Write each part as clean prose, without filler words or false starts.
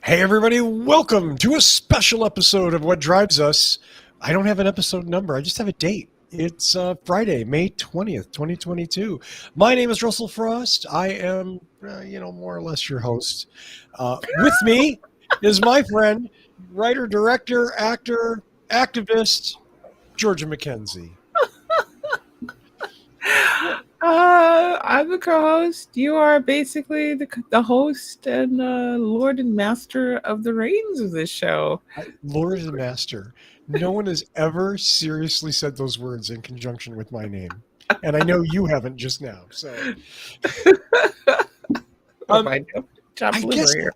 Hey, everybody, welcome to a special episode of What Drives Us. I don't have an episode number, I just have a date. It's Friday, May 20th, 2022. My name is Russell Frost. I am, more or less your host. With me is my friend, writer, director, actor, activist, Georgia McKenzie. I'm the co-host. You are basically the host and Lord and Master of the reins of this show. Lord and Master. No one has ever seriously said those words in conjunction with my name. And I know you haven't just now. So Oh, um, my chopped I liver guess here.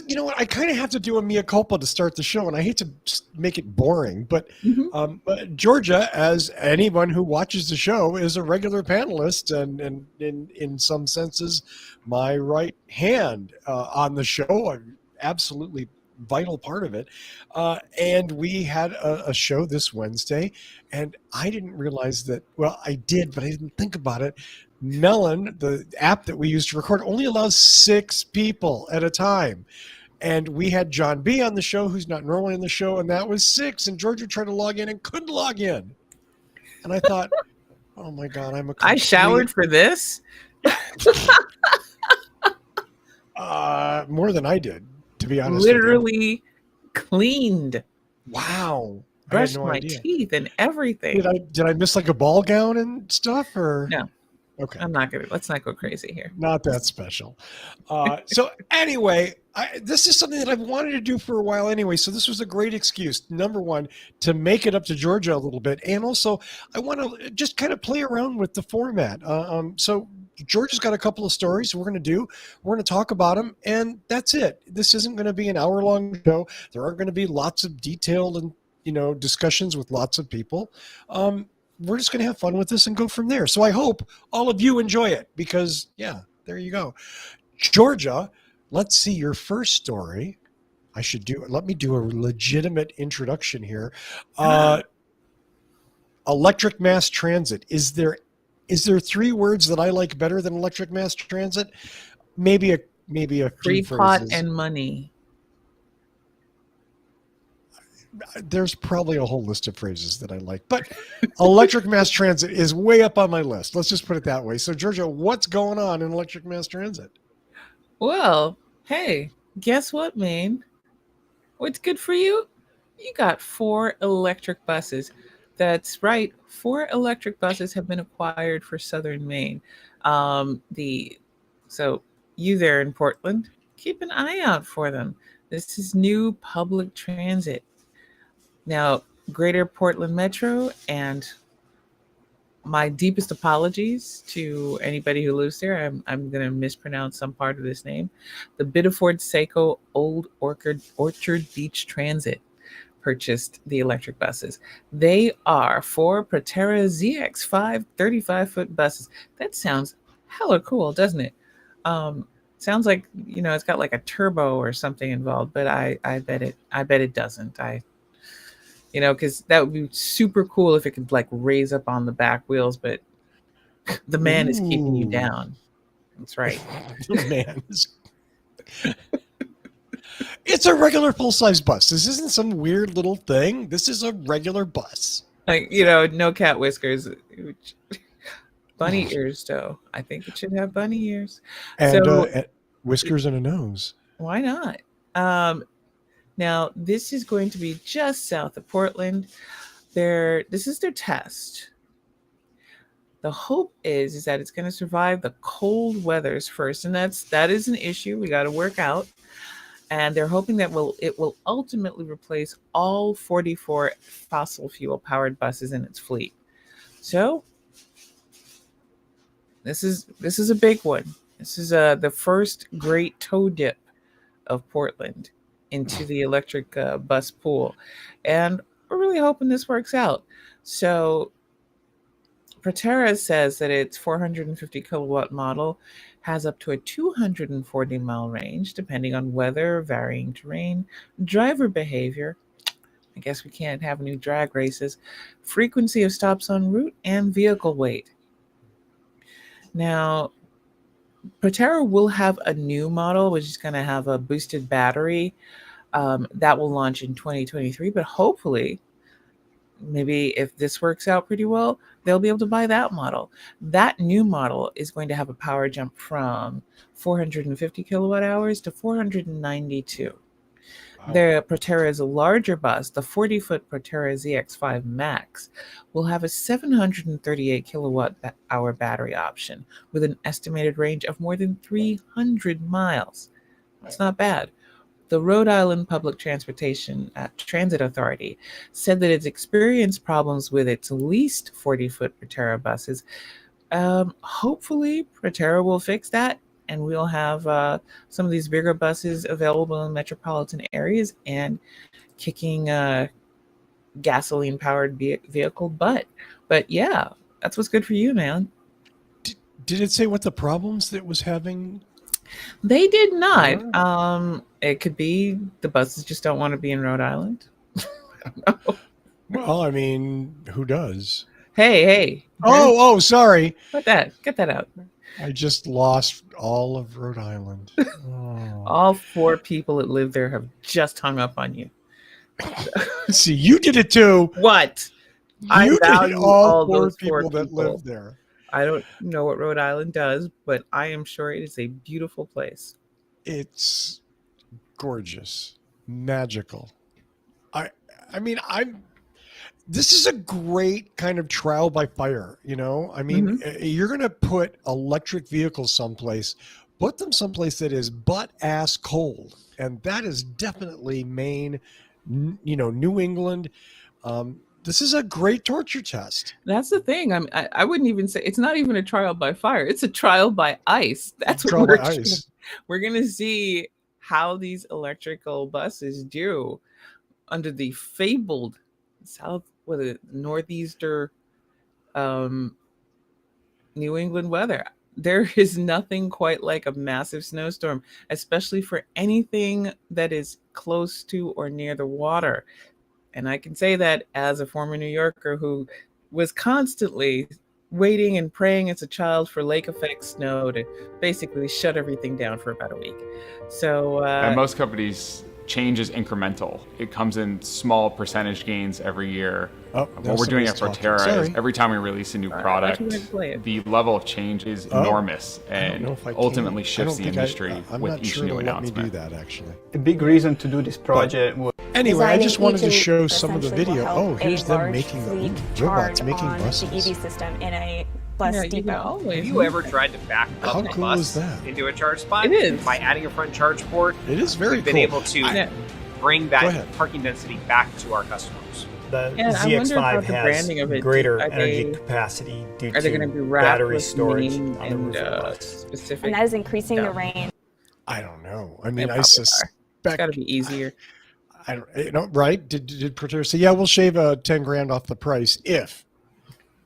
you know what, I kind of have to do a mea culpa to start the show, and I hate to make it boring, but Mhm. Georgia, as anyone who watches the show, is a regular panelist, and in some senses, my right hand on the show, a absolutely vital part of it. And we had a show this Wednesday, and I didn't realize that. Well, I did, but I didn't think about it. Melon, the app that we use to record, only allows 6 people at a time. And we had John B on the show, who's not normally on the show, and that was 6. And Georgia tried to log in and couldn't log in. And I thought, oh my God, I'm a I complete showered for this. more than I did, to be honest with you. Literally cleaned, Wow. I had brushed no my idea. teeth and everything. Did I miss like a ball gown and stuff, or No, okay? I'm not gonna. Let's not go crazy here. Not that special. So anyway, this is something that I've wanted to do for a while anyway. So this was a great excuse, number one, to make it up to Georgia a little bit, and also I want to just kind of play around with the format. So Georgia's got a couple of stories we're going to do. We're going to talk about them, and that's it. This isn't going to be an hour-long show. There are going to be lots of detailed and discussions with lots of people. We're just going to have fun with this and go from there. So I hope all of you enjoy it because, yeah, there you go. Georgia, let's see your first story. Let me do a legitimate introduction here. Electric mass transit. Is there 3 words that I like better than electric mass transit? Maybe a Free few pot phrases. and money. There's probably a whole list of phrases that I like, but electric mass transit is way up on my list. Let's just put it that way. So, Georgia, what's going on in electric mass transit? Well, hey, guess what, Maine? What's good for you? You got 4 electric buses. That's right, 4 electric buses have been acquired for Southern Maine. The so you there in Portland, keep an eye out for them. This is new public transit. Now, Greater Portland Metro, and my deepest apologies to anybody who lives there. I'm going to mispronounce some part of this name. The Biddeford Saco Old Orchard Beach Transit purchased the electric buses. They are 4 Proterra ZX5 35-foot buses. That sounds hella cool, doesn't it? Sounds like it's got like a turbo or something involved, but I bet it doesn't. Because that would be super cool if it could like raise up on the back wheels, but the man is keeping you Ooh. down. That's right. The man is. It's a regular full-size bus. This isn't some weird little thing. This is a regular bus. Like, no cat whiskers. Bunny ears, though. I think it should have bunny ears. And So whiskers and a nose. why not? Now, this is going to be just south of Portland. This is their test. The hope is that it's going to survive the cold weathers first, and that is an issue we got to work out. And they're hoping that it will ultimately replace all 44 fossil fuel powered buses in its fleet. So this is a big one. This is the first great toe dip of Portland into the electric bus pool, and we're really hoping this works out. So Proterra says that its 450 kilowatt model has up to a 240-mile range, depending on weather, varying terrain, driver behavior. I guess we can't have new drag races, frequency of stops en route, and vehicle weight. Now, Proterra will have a new model, which is going to have a boosted battery that will launch in 2023. But hopefully, maybe if this works out pretty well, they'll be able to buy that model. That new model is going to have a power jump from 450 kilowatt hours to 492. Wow. The Proterra's larger bus, the 40-foot Proterra ZX5 Max, will have a 738 kilowatt hour battery option with an estimated range of more than 300 miles. That's not bad. The Rhode Island Public Transportation Transit Authority said that it's experienced problems with its least 40-foot Proterra buses. Hopefully, Proterra will fix that, and we'll have some of these bigger buses available in metropolitan areas and kicking gasoline-powered vehicle butt. But yeah, that's what's good for you, man. Did it say what the problems that was having? They did not. Were? It could be the buses just don't want to be in Rhode Island. Well, I mean, who does? Hey. Oh, sorry. Get that out. I just lost all of Rhode Island. Oh. All 4 people that live there have just hung up on you. See, you did it too. What? You did value all 4 those people 4 that people. live there. I don't know what Rhode Island does, but I am sure it is a beautiful place. It's gorgeous, magical. I mean, this is a great kind of trial by fire, you know? I mean, you're going to put electric vehicles someplace, put them someplace that is butt ass cold. And that is definitely Maine, New England. This is a great torture test. That's the thing. I wouldn't even say it's not even a trial by fire. It's a trial by ice. That's Trial what by ice. we're going to see how these electrical buses do under the fabled northeaster New England weather. There is nothing quite like a massive snowstorm, especially for anything that is close to or near the water. And I can say that as a former New Yorker who was constantly waiting and praying as a child for lake effect snow to basically shut everything down for about a week. So at most companies, change is incremental. It comes in small percentage gains every year. What we're doing at Proterra is every time we release a new product, the level of change is enormous and ultimately shifts the industry with each new announcement. Let me do that, actually. A big reason to do this project was anyway, I just wanted to show some of the video. Oh, here's them making robots making buses. The EV system in a bus depot. Have you ever tried to back up a bus into a charge spot? It is. By adding a front charge port, it is very we've been able to bring that parking density back to our customers. The ZX5 has greater energy capacity due to battery storage on the roof of the bus. Specific, and that is increasing the range. I don't know. I mean, I suspect it's got to be easier. I don't, right? Did Proterra say, yeah, we'll shave $10,000 off the price if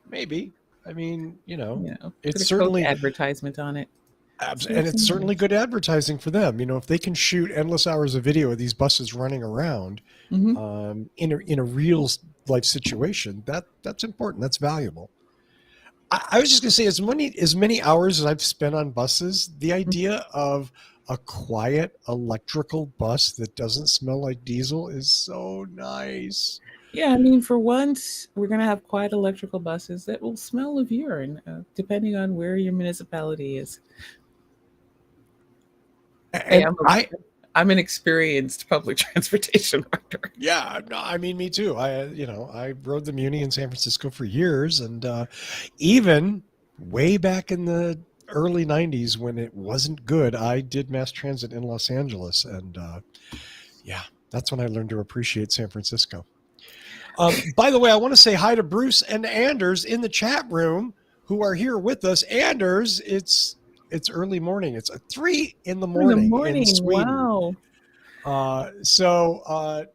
maybe? I mean, it's certainly advertisement on it. And it's certainly good advertising for them. If they can shoot endless hours of video of these buses running around in a real life situation, that's important. That's valuable. I was just going to say, as many hours as I've spent on buses, the idea of a quiet electrical bus that doesn't smell like diesel is so nice. Yeah, I mean, for once, we're going to have quiet electrical buses that will smell of urine, depending on where your municipality is. Hey, I'm an experienced public transportation rider. Yeah, no, I mean, me too. I rode the Muni in San Francisco for years, and even way back in the early 90s when it wasn't good, I did mass transit in Los Angeles, and that's when I learned to appreciate San Francisco. By the way, I want to say hi to Bruce and Anders in the chat room who are here with us. Anders, it's early morning. It's 3 in the morning in Sweden. Wow.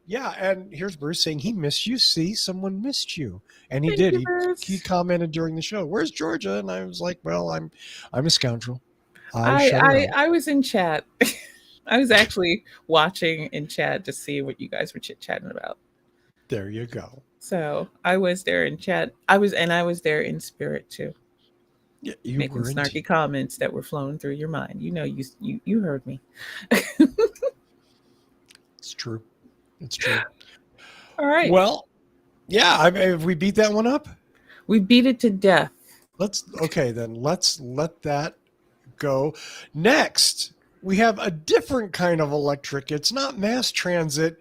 And here's Bruce saying he missed you. See, someone missed you, and he did. He commented during the show. Where's Georgia? And I was like, well, I'm a scoundrel. I was in chat. I was actually watching in chat to see what you guys were chit-chatting about. There you go. So I was there in chat. I was there in spirit too. Yeah, making snarky comments that were flowing through your mind. You heard me. It's true. It's true. All right. Well, yeah. Have we beat that one up? We beat it to death. Let's let that go. Next, we have a different kind of electric. It's not mass transit.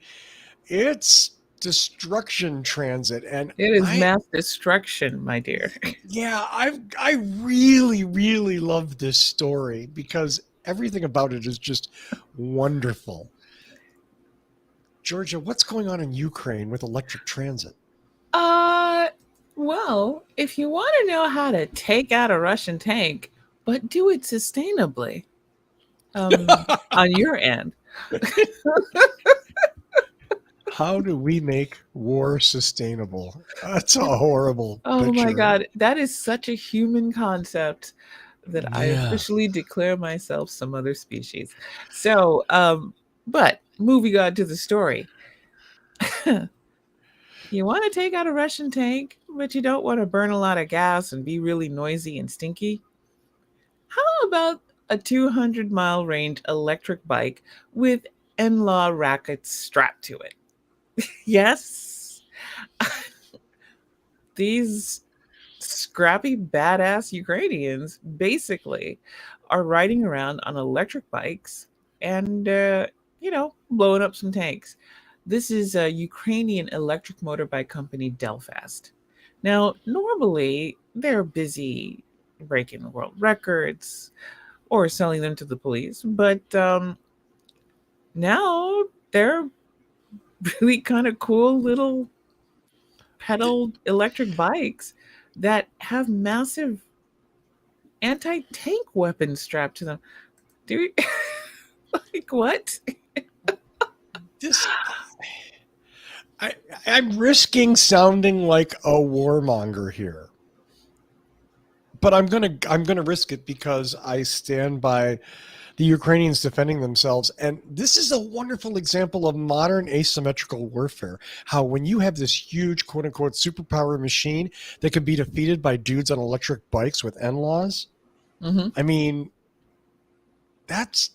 It's destruction transit, and it is mass destruction, my dear. Yeah, I really, really love this story because everything about it is just wonderful. Georgia, what's going on in Ukraine with electric transit? Well, if you want to know how to take out a Russian tank, but do it sustainably, on your end. How do we make war sustainable? That's a horrible picture. My God. That is such a human concept that I officially declare myself some other species. So, but moving on to the story. You want to take out a Russian tank, but you don't want to burn a lot of gas and be really noisy and stinky? How about a 200-mile range electric bike with N-Law rackets strapped to it? Yes. These scrappy, badass Ukrainians basically are riding around on electric bikes and, blowing up some tanks. This is a Ukrainian electric motorbike company, Delfast. Now, normally they're busy breaking world records or selling them to the police, but now they're really kind of cool little pedal electric bikes that have massive anti-tank weapons strapped to them. Dude, like what? I'm risking sounding like a warmonger here, but I'm gonna risk it because I stand by the Ukrainians defending themselves. And this is a wonderful example of modern asymmetrical warfare. How when you have this huge quote unquote superpower machine that can be defeated by dudes on electric bikes with N-laws. Mm-hmm. I mean, that's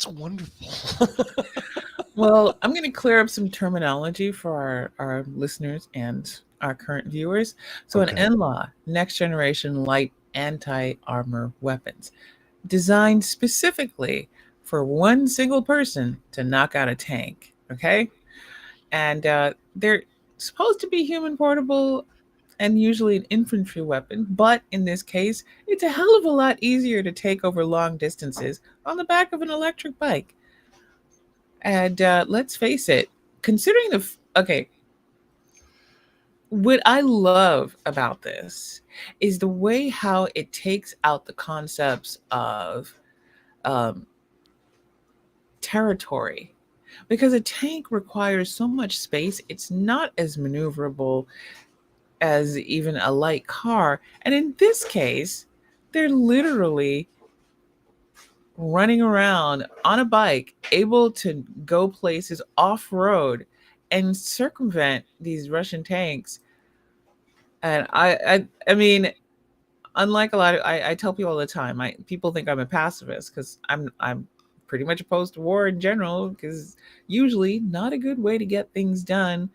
wonderful. Well, I'm going to clear up some terminology for our listeners and our current viewers. So an N-law, next generation light anti-armor weapons, designed specifically for one single person to knock out a tank. Okay. And they're supposed to be human portable and usually an infantry weapon. But in this case, it's a hell of a lot easier to take over long distances on the back of an electric bike. And let's face it, considering what I love about this is the way how it takes out the concepts of territory, because a tank requires so much space. It's not as maneuverable as even a light car. And in this case, they're literally running around on a bike, able to go places off-road and circumvent these Russian tanks. And I mean, unlike a lot of, I tell people all the time, people think I'm a pacifist because I'm pretty much opposed to war in general, because usually not a good way to get things done.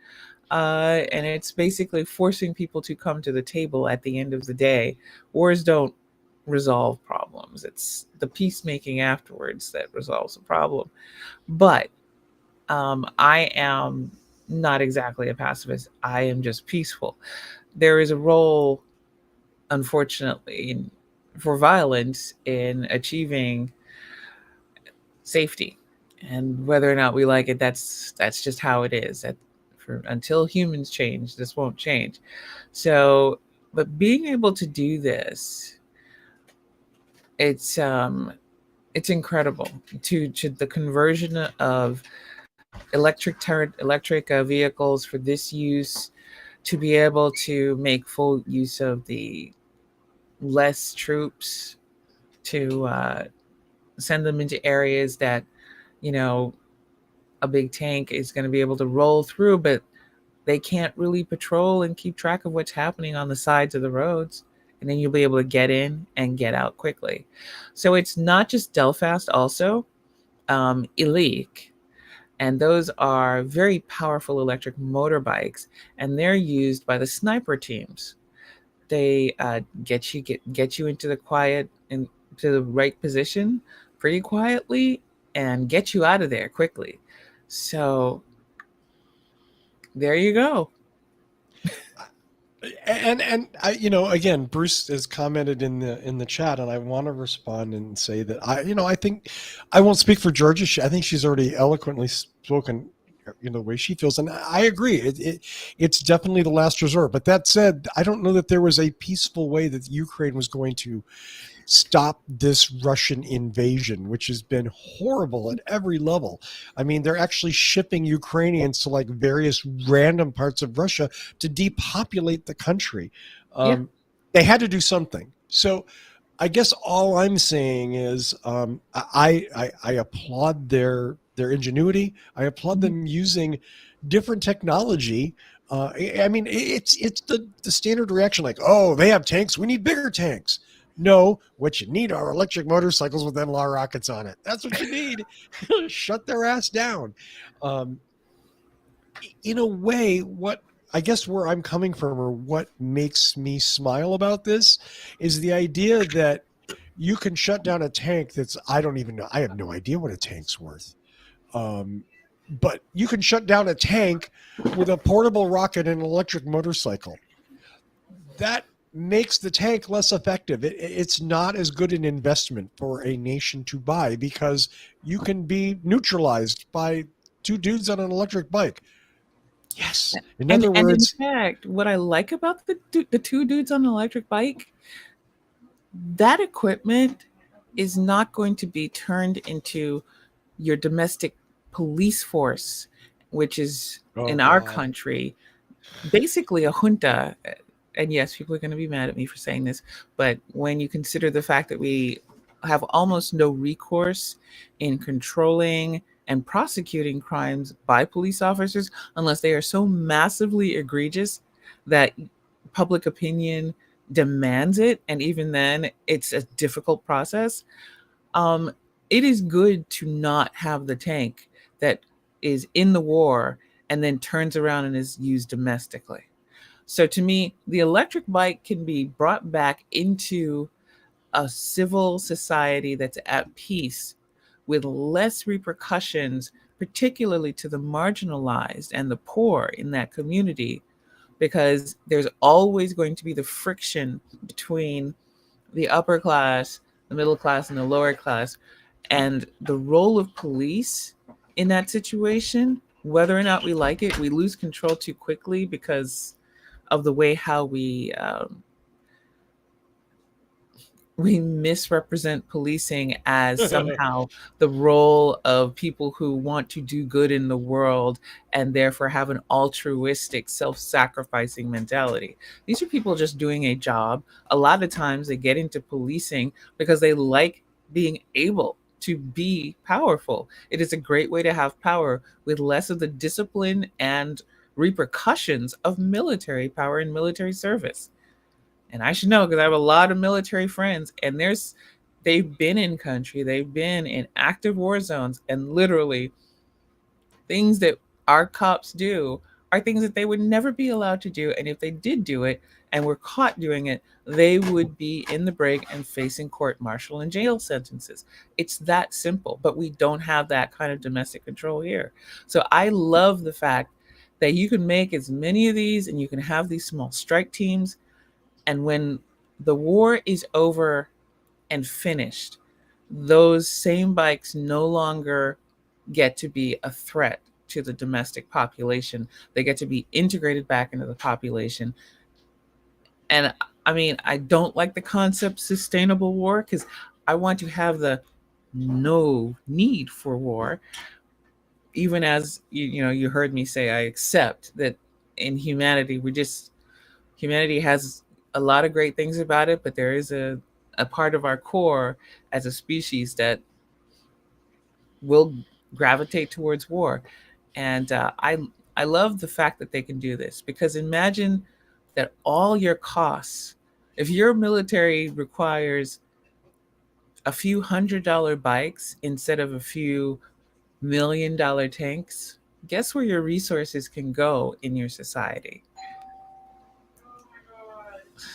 And it's basically forcing people to come to the table at the end of the day. Wars don't resolve problems. It's the peacemaking afterwards that resolves the problem. But I am not exactly a pacifist. I am just peaceful. There is a role, unfortunately, for violence in achieving safety. And whether or not we like it, that's just how it is. Until humans change, this won't change. So, but being able to do this, it's incredible to the conversion of electric vehicles for this use, to be able to make full use of the less troops, to send them into areas that, a big tank is going to be able to roll through, but they can't really patrol and keep track of what's happening on the sides of the roads. and then you'll be able to get in and get out quickly. So it's not just Delfast, also Elite. And those are very powerful electric motorbikes, and they're used by the sniper teams. They get you into the right position pretty quietly and get you out of there quickly. So there you go. And I, again, Bruce has commented in the chat, and I want to respond and say that I think I won't speak for Georgia. I think she's already eloquently spoken, the way she feels, and I agree. It's definitely the last resort. But that said, I don't know that there was a peaceful way that Ukraine was going to stop this Russian invasion, which has been horrible at every level. I mean, they're actually shipping Ukrainians to like various random parts of Russia to depopulate the country. They had to do something. So I guess all I'm saying is I applaud their ingenuity. I applaud them using different technology. I mean, it's the standard reaction, like, oh, they have tanks, we need bigger tanks. No, what you need are electric motorcycles with MLR rockets on it. That's what you need. Shut their ass down. In a way, what I guess where I'm coming from, or what makes me smile about this, is the idea that you can shut down a tank that's, I don't even know. I have no idea what a tank's worth. But you can shut down a tank with a portable rocket and an electric motorcycle. That makes the tank less effective. It's not as good an investment for a nation to buy, because you can be neutralized by two dudes on an electric bike. Yes. In other words, in fact, what I like about the two dudes on an electric bike, that equipment is not going to be turned into your domestic police force, which is in our country basically a junta. And yes, people are going to be mad at me for saying this, but when you consider the fact that we have almost no recourse in controlling and prosecuting crimes by police officers unless they are so massively egregious that public opinion demands it, and even then it's a difficult process, it is good to not have the tank that is in the war and then turns around and is used domestically. So to me, the electric bike can be brought back into a civil society that's at peace with less repercussions, particularly to the marginalized and the poor in that community, because there's always going to be the friction between the upper class, the middle class, and the lower class. And the role of police in that situation, whether or not we like it, we lose control too quickly because of the way how we misrepresent policing as somehow the role of people who want to do good in the world and therefore have an altruistic, self-sacrificing mentality. These are people just doing a job. A lot of times they get into policing because they like being able to be powerful. It is a great way to have power with less of the discipline and repercussions of military power and military service. And I should know because I have a lot of military friends, and they've been in country, they've been in active war zones, and literally things that our cops do are things that they would never be allowed to do. And if they did do it and were caught doing it, they would be in the break and facing court-martial and jail sentences. It's that simple, but we don't have that kind of domestic control here. So I love the fact that you can make as many of these and you can have these small strike teams. And when the war is over and finished, those same bikes no longer get to be a threat to the domestic population. They get to be integrated back into the population. And I mean, I don't like the concept sustainable war because I want to have the no need for war. Even as you heard me say, I accept that in humanity, humanity has a lot of great things about it, but there is a part of our core as a species that will gravitate towards war. And I love the fact that they can do this, because imagine that all your costs If your military requires a few $100 bikes instead of a few $1 million tanks, guess where your resources can go in your society?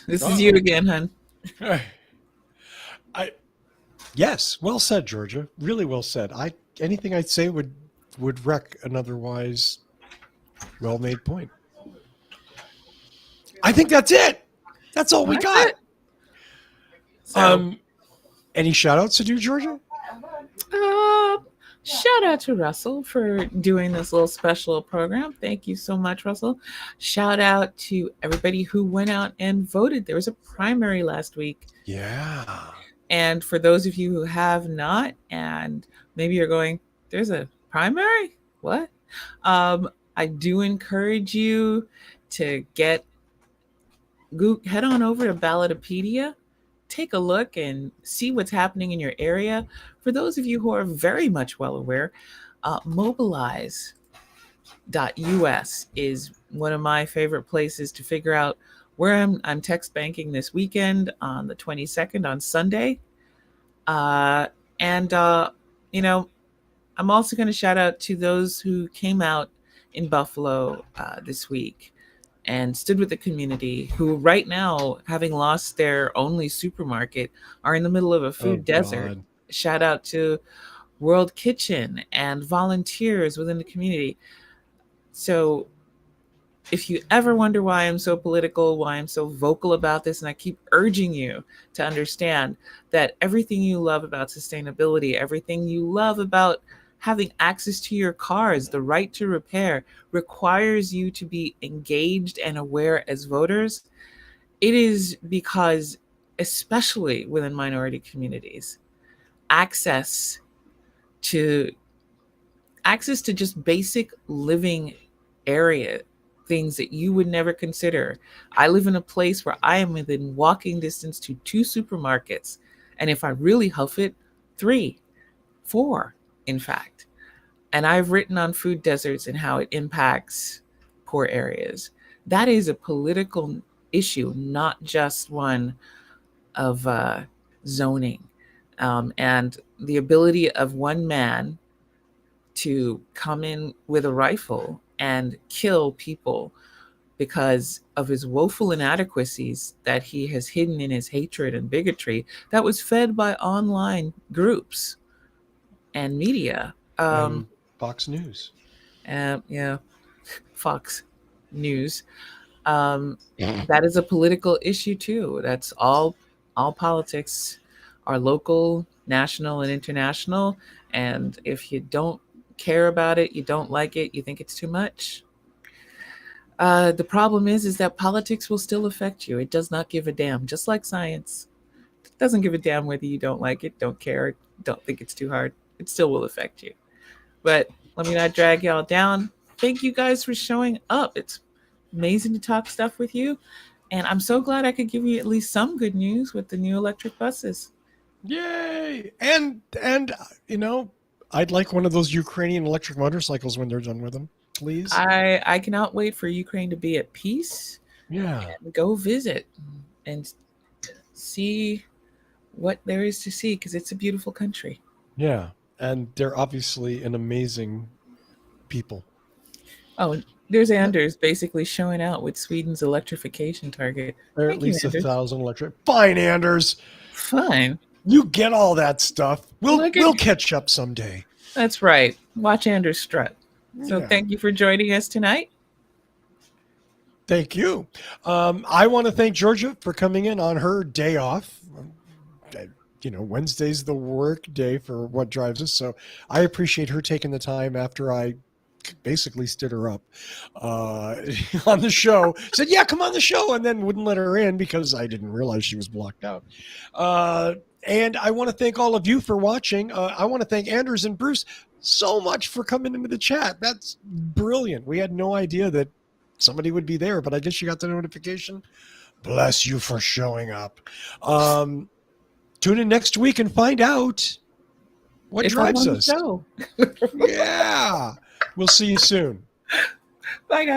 This is you again, hun. Yes, well said, Georgia. Really well said. Anything I'd say would wreck an otherwise well-made point. I think that's it. That's all we got. So, any shout-outs to do, Georgia? Shout out to Russell for doing this little special program. Thank you so much, Russell. Shout out to everybody who went out and voted. There was a primary last week. Yeah. And for those of you who have not, and maybe you're going, there's a primary? What? I do encourage you to head on over to Ballotopedia, take a look and see what's happening in your area. For those of you who are very much well aware, mobilize.us is one of my favorite places to figure out where I'm text banking this weekend on the 22nd on Sunday. I'm also going to shout out to those who came out in Buffalo this week and stood with the community, who right now, having lost their only supermarket, are in the middle of a food desert. God. Shout out to World Kitchen and volunteers within the community. So if you ever wonder why I'm so political, why I'm so vocal about this, and I keep urging you to understand that everything you love about sustainability, everything you love about having access to your cars, the right to repair, requires you to be engaged and aware as voters, it is because, especially within minority communities, access to just basic living area, things that you would never consider. I live in a place where I am within walking distance to 2 supermarkets, and if I really huff it, 3, 4, in fact. And I've written on food deserts and how it impacts poor areas. That is a political issue, not just one of zoning. And the ability of one man to come in with a rifle and kill people because of his woeful inadequacies that he has hidden in his hatred and bigotry that was fed by online groups and media. Fox News. Fox News. That is a political issue too. That's all politics are local, national, and international. And if you don't care about it, you don't like it, you think it's too much. The problem is that politics will still affect you. It does not give a damn, just like science. It doesn't give a damn whether you don't like it, don't care, don't think it's too hard. It still will affect you. But let me not drag y'all down. Thank you guys for showing up. It's amazing to talk stuff with you. And I'm so glad I could give you at least some good news with the new electric buses. Yay! And I'd like one of those Ukrainian electric motorcycles when they're done with them, please. I cannot wait for Ukraine to be at peace. Yeah. And go visit and see what there is to see, because it's a beautiful country. Yeah. And they're obviously an amazing people. Oh, there's Anders basically showing out with Sweden's electrification target. They're at least 1,000 electric. Fine, Anders. Fine. You get all that stuff. We'll catch up someday. That's right. Watch Anders strut. So Thank you for joining us tonight. Thank you. I want to thank Georgia for coming in on her day off. Wednesday's the work day for what drives us. So I appreciate her taking the time after I basically stood her up on the show. Said, yeah, come on the show. And then wouldn't let her in because I didn't realize she was blocked out. And I want to thank all of you for watching. I want to thank Anders and Bruce so much for coming into the chat. That's brilliant. We had no idea that somebody would be there, but I guess you got the notification. Bless you for showing up. Tune in next week and find out what drives us. Yeah. We'll see you soon. Bye, guys.